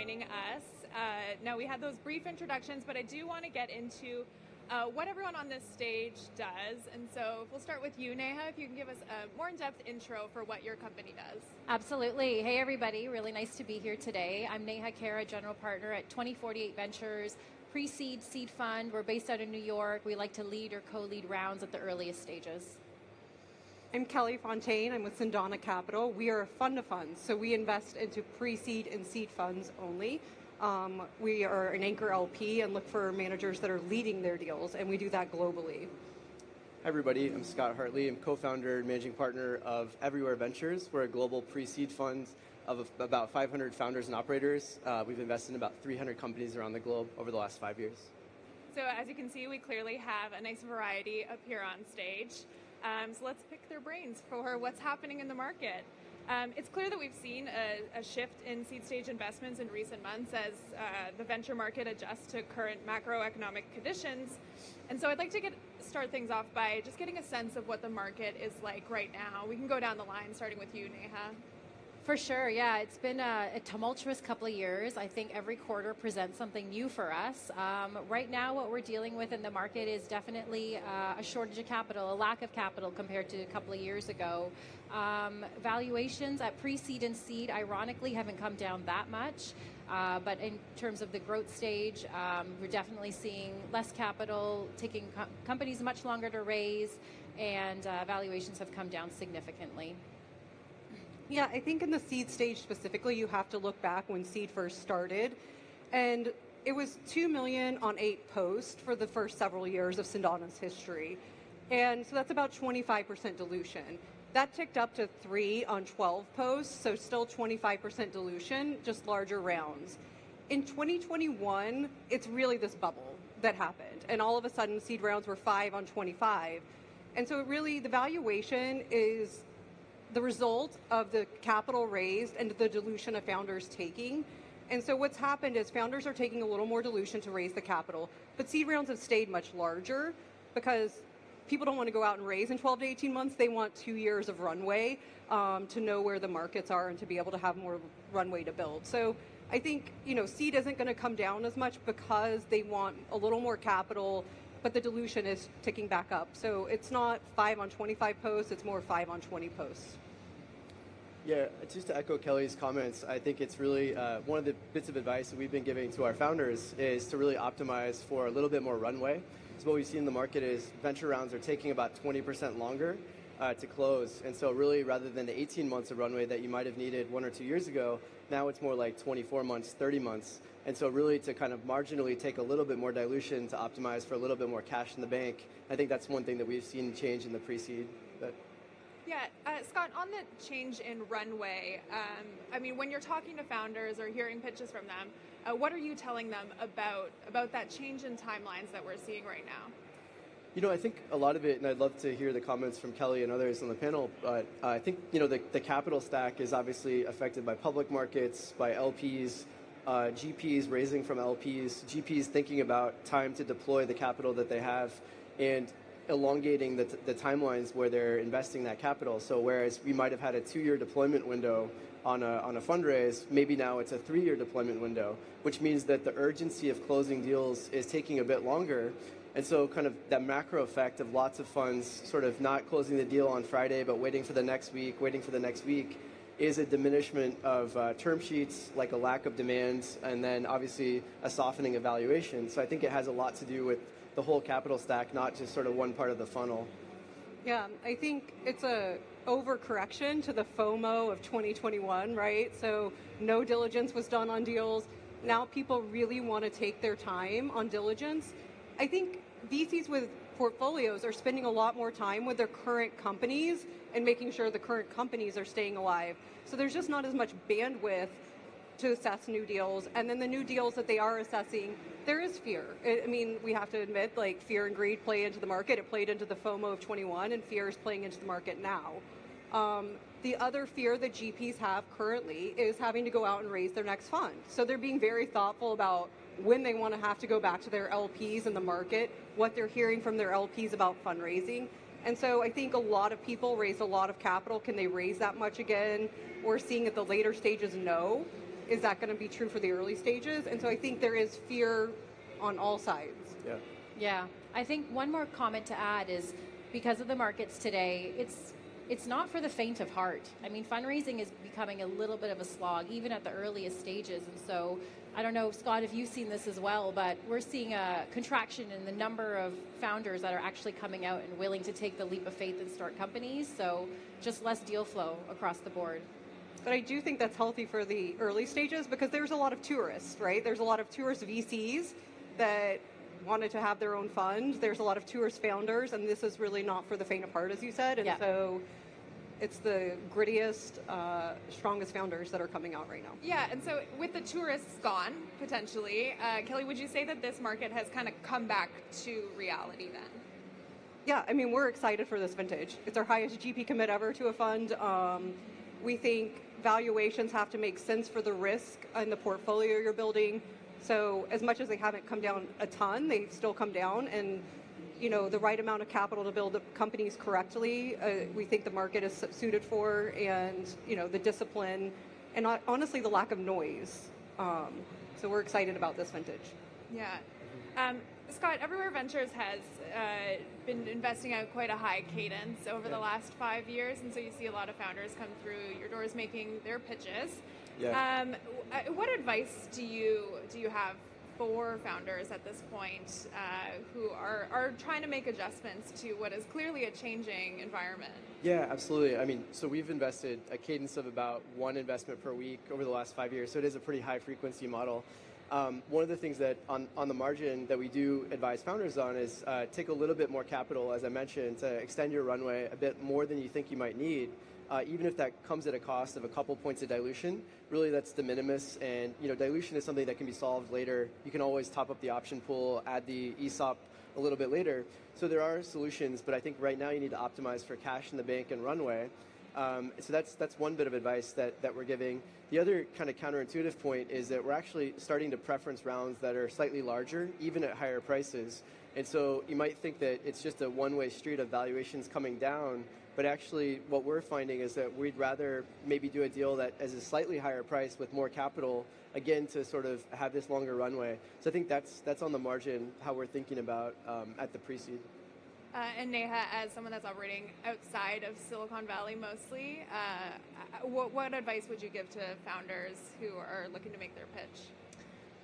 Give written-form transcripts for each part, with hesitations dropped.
joining us. Now, we had those brief introductions, but I do want to get into what everyone on this stage does. And so we'll start with you, Neha, if you can give us a more in-depth intro for what your company does. Absolutely. Hey, everybody. Really nice to be here today. I'm Neha, Khera, general partner at 2048 Ventures, pre-seed, seed fund. We're based out of New York. We like to lead or co-lead rounds at the earliest stages. I'm Kelli, Fontaine. I'm with Cendana Capital. We are a fund of funds, so we invest into pre-seed and seed funds only. We are an anchor LP and look for managers that are leading their deals, and we do that globally. Hi everybody, I'm Scott Hartley. I'm co-founder and managing partner of Everywhere Ventures. We're a global pre-seed fund of about 500 founders and operators. We've invested in about 300 companies around the globe over the last 5 years. So as you can see, we clearly have a nice variety up here on stage. So let's pick their brains for what's happening in the market. It's clear that we've seen a shift in seed stage investments in recent months as the venture market adjusts to current macroeconomic conditions. And so I'd like to start things off by just getting a sense of what the market is like right now. We can go down the line, starting with you, Neha. For sure, yeah. It's been a tumultuous couple of years. I think every quarter presents something new for us. Right now, what we're dealing with in the market is definitely a shortage of capital, a lack of capital compared to a couple of years ago. Valuations at pre-seed and seed, ironically, haven't come down that much. But in terms of the growth stage, we're definitely seeing less capital, taking companies much longer to raise, and valuations have come down significantly. Yeah, I think in the seed stage specifically, you have to look back when seed first started. And it was 2 million on 8 posts for the first several years of Cendana's history. And so that's about 25% dilution. That ticked up to 3 on 12 posts, so still 25% dilution, just larger rounds. In 2021, it's really this bubble that happened. And all of a sudden, seed rounds were 5 on 25. And so really, the valuation is the result of the capital raised and the dilution of founders taking. And so what's happened is founders are taking a little more dilution to raise the capital, but seed rounds have stayed much larger because people don't want to go out and raise in 12 to 18 months. They want 2 years of runway to know where the markets are and to be able to have more runway to build. So I think, seed isn't going to come down as much because they want a little more capital, but the dilution is ticking back up. So it's not 5 on 25 posts, it's more 5 on 20 posts. Yeah, just to echo Kelly's comments, I think it's really one of the bits of advice that we've been giving to our founders is to really optimize for a little bit more runway. So what we see in the market is venture rounds are taking about 20% longer to close. And so really, rather than the 18 months of runway that you might have needed 1 or 2 years ago, now it's more like 24 months, 30 months. And so really to kind of marginally take a little bit more dilution to optimize for a little bit more cash in the bank, I think that's one thing that we've seen change in the pre-seed. Yeah, Scott, on the change in runway, when you're talking to founders or hearing pitches from them, what are you telling them about that change in timelines that we're seeing right now? I think a lot of it, and I'd love to hear the comments from Kelly and others on the panel, but I think, the capital stack is obviously affected by public markets, by LPs, GPs raising from LPs, GPs thinking about time to deploy the capital that they have, and elongating the timelines where they're investing that capital. So whereas we might have had a 2-year deployment window on a fundraise, maybe now it's a 3-year deployment window, which means that the urgency of closing deals is taking a bit longer. And so kind of that macro effect of lots of funds sort of not closing the deal on Friday, but waiting for the next week, is a diminishment of term sheets, like a lack of demand, and then obviously a softening of valuation. So I think it has a lot to do with the whole capital stack, not just sort of one part of the funnel. Yeah, I think it's a overcorrection to the FOMO of 2021, right? So no diligence was done on deals. Now people really want to take their time on diligence. I think VCs with portfolios are spending a lot more time with their current companies and making sure the current companies are staying alive. So there's just not as much bandwidth to assess new deals. And then the new deals that they are assessing, there is fear. We have to admit, fear and greed play into the market. It played into the FOMO of 21, and fear is playing into the market now. The other fear that GPs have currently is having to go out and raise their next fund. So they're being very thoughtful about when they want to have to go back to their LPs in the market, what they're hearing from their LPs about fundraising. And so I think a lot of people raised a lot of capital. Can they raise that much again? We're seeing at the later stages, no. is that going to be true for the early stages? And so I think there is fear on all sides. Yeah. Yeah, I think one more comment to add is because of the markets today, it's not for the faint of heart. I mean, fundraising is becoming a little bit of a slog, even at the earliest stages. And so, I don't know, Scott, if you've seen this as well, but we're seeing a contraction in the number of founders that are actually coming out and willing to take the leap of faith and start companies. So, just less deal flow across the board. But I do think that's healthy for the early stages because there's a lot of tourists, right? There's a lot of tourist VCs that wanted to have their own fund. There's a lot of tourist founders, and this is really not for the faint of heart, as you said. And so it's the grittiest, strongest founders that are coming out right now. Yeah, and so with the tourists gone, potentially, Kelli, would you say that this market has kind of come back to reality then? Yeah, I mean, we're excited for this vintage. It's our highest GP commit ever to a fund. We think valuations have to make sense for the risk in the portfolio you're building. So as much as they haven't come down a ton, they've still come down. And, you know, the right amount of capital to build the companies correctly, we think the market is suited for, and, you know, the discipline and honestly the lack of noise. So we're excited about this vintage. Yeah. Scott, Everywhere Ventures has been investing at quite a high cadence over the last 5 years, and so you see a lot of founders come through your doors making their pitches. Yeah. What advice do you have for founders at this point who are trying to make adjustments to what is clearly a changing environment? Yeah, absolutely. I mean, so we've invested a cadence of about one investment per week over the last 5 years, so it is a pretty high frequency model. One of the things that on the margin that we do advise founders on is take a little bit more capital, as I mentioned, to extend your runway a bit more than you think you might need, even if that comes at a cost of a couple points of dilution. Really, that's de minimis, and you know, dilution is something that can be solved later. You can always top up the option pool, add the ESOP a little bit later. So there are solutions, but I think right now you need to optimize for cash in the bank and runway. So that's one bit of advice that we're giving. The other kind of counterintuitive point is that we're actually starting to preference rounds that are slightly larger, even at higher prices. And so you might think that it's just a one-way street of valuations coming down, but actually what we're finding is that we'd rather maybe do a deal that is a slightly higher price with more capital, again, to sort of have this longer runway. So I think that's on the margin how we're thinking about at the pre-seed. And Neha, as someone that's operating outside of Silicon Valley mostly, what advice would you give to founders who are looking to make their pitch?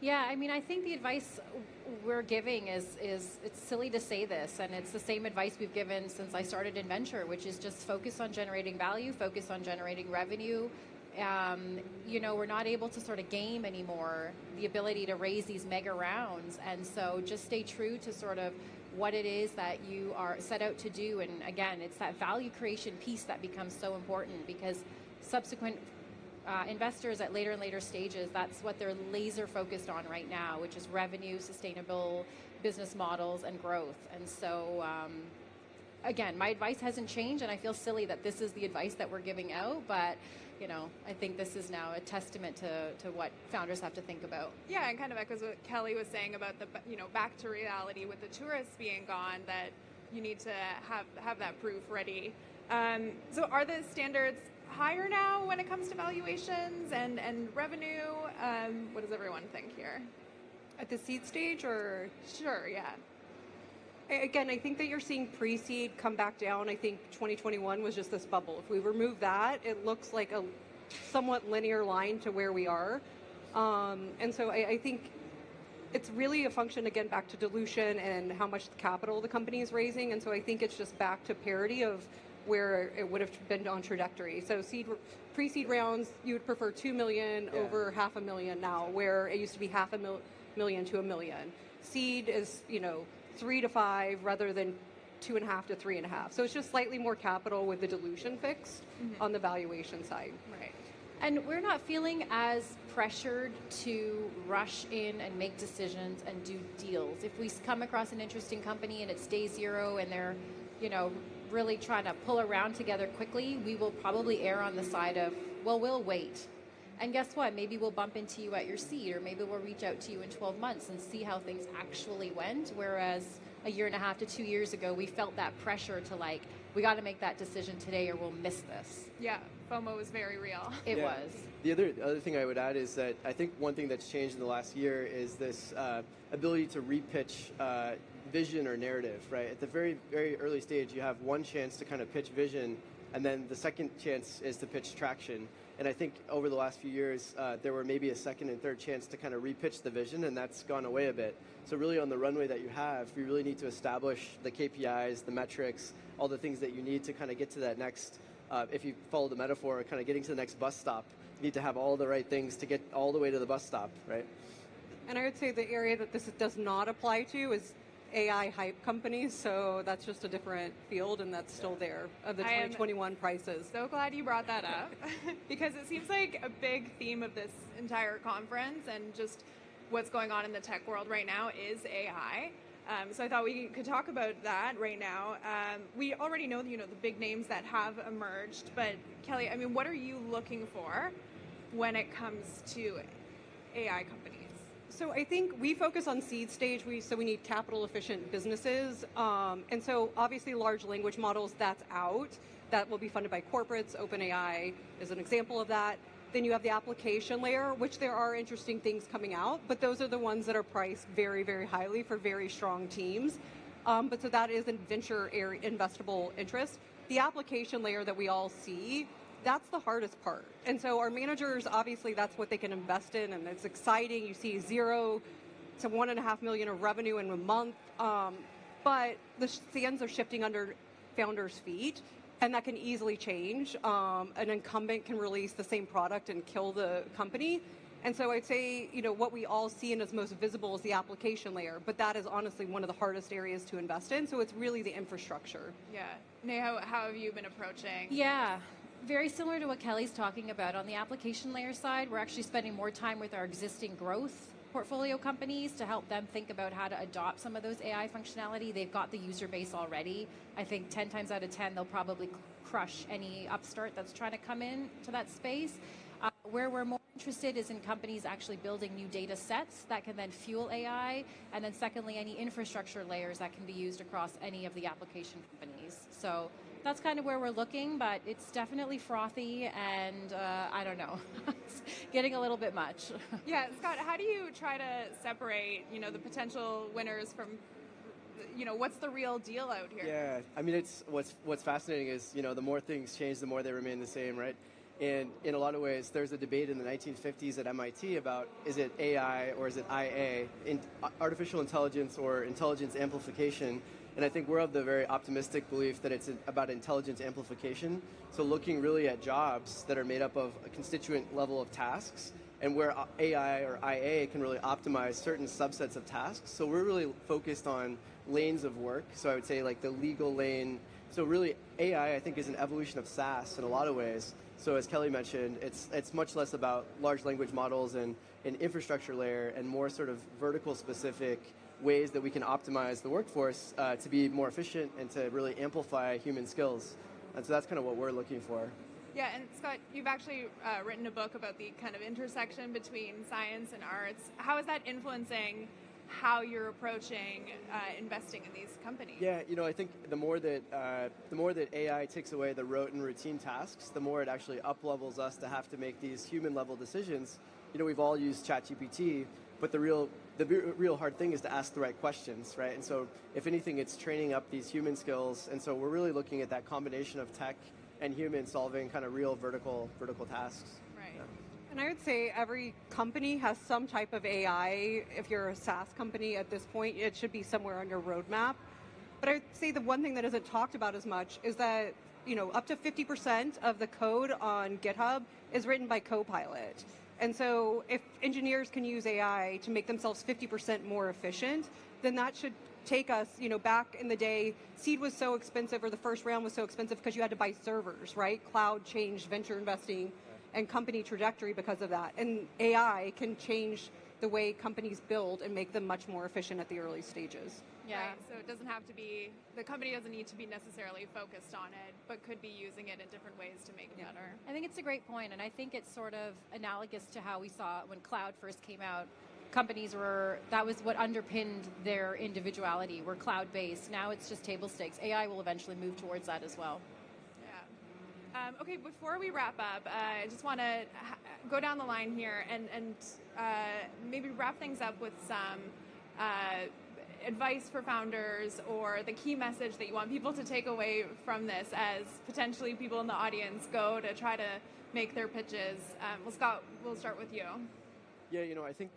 Yeah, I mean, I think the advice we're giving is it's silly to say this, and it's the same advice we've given since I started in venture, which is just focus on generating value, focus on generating revenue. You know, we're not able to sort of game anymore the ability to raise these mega rounds, and so just stay true to sort of what it is that you are set out to do. And again, it's that value creation piece that becomes so important, because subsequent investors at later and later stages, that's what they're laser focused on right now, which is revenue, sustainable business models, and growth. And so again, my advice hasn't changed, and I feel silly that this is the advice that we're giving out, but you know, I think this is now a testament to what founders have to think about. Yeah, and kind of echoes what Kelli was saying about the, you know, back to reality with the tourists being gone, that you need to have that proof ready. So are the standards higher now when it comes to valuations and revenue? What does everyone think here? At the seed stage, or? Sure, yeah. Again, I think that you're seeing pre-seed come back down. I think 2021 was just this bubble. If we remove that, it looks like a somewhat linear line to where we are. And so I think it's really a function, again, back to dilution and how much capital the company is raising. And so I think it's just back to parity of where it would have been on trajectory. So pre-seed rounds, you would prefer 2 million over $500,000 now, where it used to be $500,000 to $1 million. Seed is, you know, 3 to 5 rather than 2.5 to 3.5. So it's just slightly more capital with the dilution fixed on the valuation side. Right. And we're not feeling as pressured to rush in and make decisions and do deals. If we come across an interesting company and it's day zero and they're, you know, really trying to pull around together quickly, we will probably err on the side of, well, we'll wait. And guess what? Maybe we'll bump into you at your seat, or maybe we'll reach out to you in 12 months and see how things actually went. Whereas a year and a half to 2 years ago, we felt that pressure to, like, we got to make that decision today or we'll miss this. Yeah, FOMO was very real. It Yeah. was. The other thing I would add is that I think one thing that's changed in the last year is this ability to repitch vision or narrative, right? At the very, very early stage, you have one chance to kind of pitch vision, and then the second chance is to pitch traction. And I think over the last few years, there were maybe a second and third chance to kind of repitch the vision, and that's gone away a bit. So really on the runway that you have, you really need to establish the KPIs, the metrics, all the things that you need to kind of get to that next, if you follow the metaphor, kind of getting to the next bus stop. You need to have all the right things to get all the way to the bus stop, right? And I would say the area that this does not apply to is AI hype companies, so that's just a different field, and that's still there of the 2021 prices. So glad you brought that up because it seems like a big theme of this entire conference and just what's going on in the tech world right now is AI. So I thought we could talk about that right now. We already know, the big names that have emerged, but Kelly, I mean, what are you looking for when it comes to AI companies? So I think we focus on seed stage, so we need capital efficient businesses. And so obviously large language models, that's out. That will be funded by corporates. OpenAI is an example of that. Then you have the application layer, which there are interesting things coming out, but those are the ones that are priced very, very highly for very strong teams. But so that is a venture area investable interest. The application layer that we all see, that's the hardest part. And so our managers, obviously, that's what they can invest in, and it's exciting. You see 0 to 1.5 million of revenue in a month, but the sands are shifting under founders' feet, and that can easily change. An incumbent can release the same product and kill the company. And so I'd say, what we all see and is most visible is the application layer, but that is honestly one of the hardest areas to invest in. So it's really the infrastructure. Yeah. Neha, how have you been approaching? Yeah. Very similar to what Kelly's talking about. On the application layer side, we're actually spending more time with our existing growth portfolio companies to help them think about how to adopt some of those AI functionality. They've got the user base already. I think 10 times out of 10, they'll probably crush any upstart that's trying to come in to that space. Where we're more interested is in companies actually building new data sets that can then fuel AI, and then secondly, any infrastructure layers that can be used across any of the application companies. So that's kind of where we're looking, but it's definitely frothy, and I don't know, it's getting a little bit much. Yeah, Scott, how do you try to separate, the potential winners from, what's the real deal out here? Yeah, I mean, it's what's fascinating is, the more things change, the more they remain the same, right? And in a lot of ways, there's a debate in the 1950s at MIT about, is it AI or is it IA, artificial intelligence or intelligence amplification. And I think we're of the very optimistic belief that it's about intelligence amplification. So looking really at jobs that are made up of a constituent level of tasks, and where AI or IA can really optimize certain subsets of tasks. So we're really focused on lanes of work. So I would say like the legal lane. So really AI, I think, is an evolution of SaaS in a lot of ways. So as Kelly mentioned, it's much less about large language models and an infrastructure layer and more sort of vertical specific ways that we can optimize the workforce to be more efficient and to really amplify human skills. And so that's kind of what we're looking for. Yeah, and Scott, you've actually written a book about the kind of intersection between science and arts. How is that influencing how you're approaching investing in these companies? Yeah, I think the more that AI takes away the rote and routine tasks, the more it actually up-levels us to have to make these human-level decisions. We've all used ChatGPT, but the real hard thing is to ask the right questions, right? And so, if anything, it's training up these human skills. And so, we're really looking at that combination of tech and human solving kind of real vertical tasks. Right. Yeah. And I would say every company has some type of AI. If you're a SaaS company at this point, it should be somewhere on your roadmap. But I would say the one thing that isn't talked about as much is that, up to 50% of the code on GitHub is written by Copilot. And so if engineers can use AI to make themselves 50% more efficient, then that should take us, back in the day, seed was so expensive, or the first round was so expensive because you had to buy servers, right? Cloud changed venture investing and company trajectory because of that. And AI can change the way companies build and make them much more efficient at the early stages. Yeah, right. So it doesn't have to be, the company doesn't need to be necessarily focused on it, but could be using it in different ways to make it better. I think it's a great point, and I think it's sort of analogous to how we saw when cloud first came out. Companies that was what underpinned their individuality, were cloud-based. Now it's just table stakes. AI will eventually move towards that as well. Yeah. Okay, before we wrap up, I just want to go down the line here and maybe wrap things up with some advice for founders, or the key message that you want people to take away from this as potentially people in the audience go to try to make their pitches. Well, Scott, we'll start with you. Yeah, I think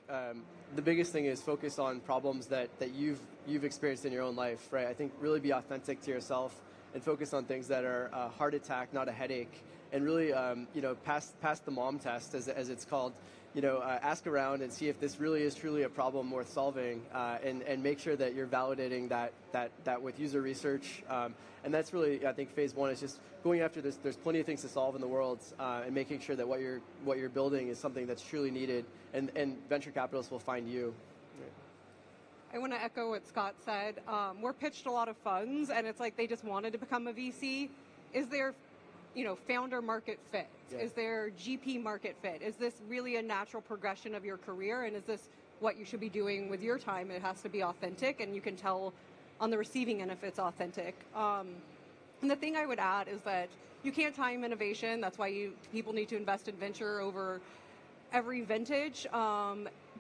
the biggest thing is focus on problems that you've experienced in your own life, right? I think really be authentic to yourself and focus on things that are a heart attack, not a headache, and really, pass the mom test, as it's called. Ask around and see if this really is truly a problem worth solving, and make sure that you're validating that with user research. And that's really, I think, phase one is just going after this. There's plenty of things to solve in the world, and making sure that what you're building is something that's truly needed, and venture capitalists will find you. I want to echo what Scott said. We're pitched a lot of funds, and it's like they just wanted to become a VC. Is there, founder market fit? Yeah. Is there GP market fit? Is this really a natural progression of your career? And is this what you should be doing with your time? It has to be authentic, and you can tell on the receiving end if it's authentic. And the thing I would add is that you can't time innovation. That's why people need to invest in venture over every vintage.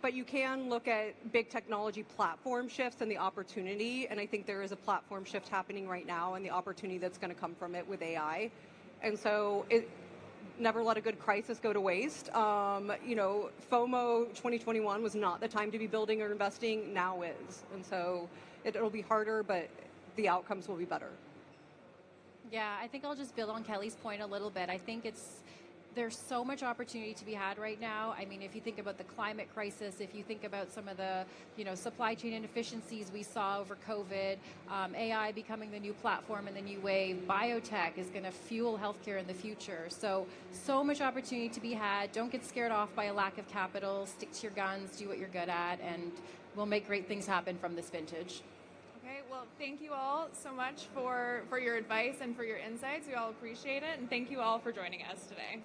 But you can look at big technology platform shifts and the opportunity. And I think there is a platform shift happening right now, and the opportunity that's going to come from it with AI. And so never let a good crisis go to waste. FOMO 2021 was not the time to be building or investing. Now is. And so it'll be harder, but the outcomes will be better. Yeah, I think I'll just build on Kelly's point a little bit. I think there's so much opportunity to be had right now. I mean, if you think about the climate crisis, if you think about some of the, supply chain inefficiencies we saw over COVID, AI becoming the new platform and the new wave, biotech is going to fuel healthcare in the future. So much opportunity to be had. Don't get scared off by a lack of capital. Stick to your guns, do what you're good at, and we'll make great things happen from this vintage. Okay, well, thank you all so much for your advice and for your insights. We all appreciate it, and thank you all for joining us today.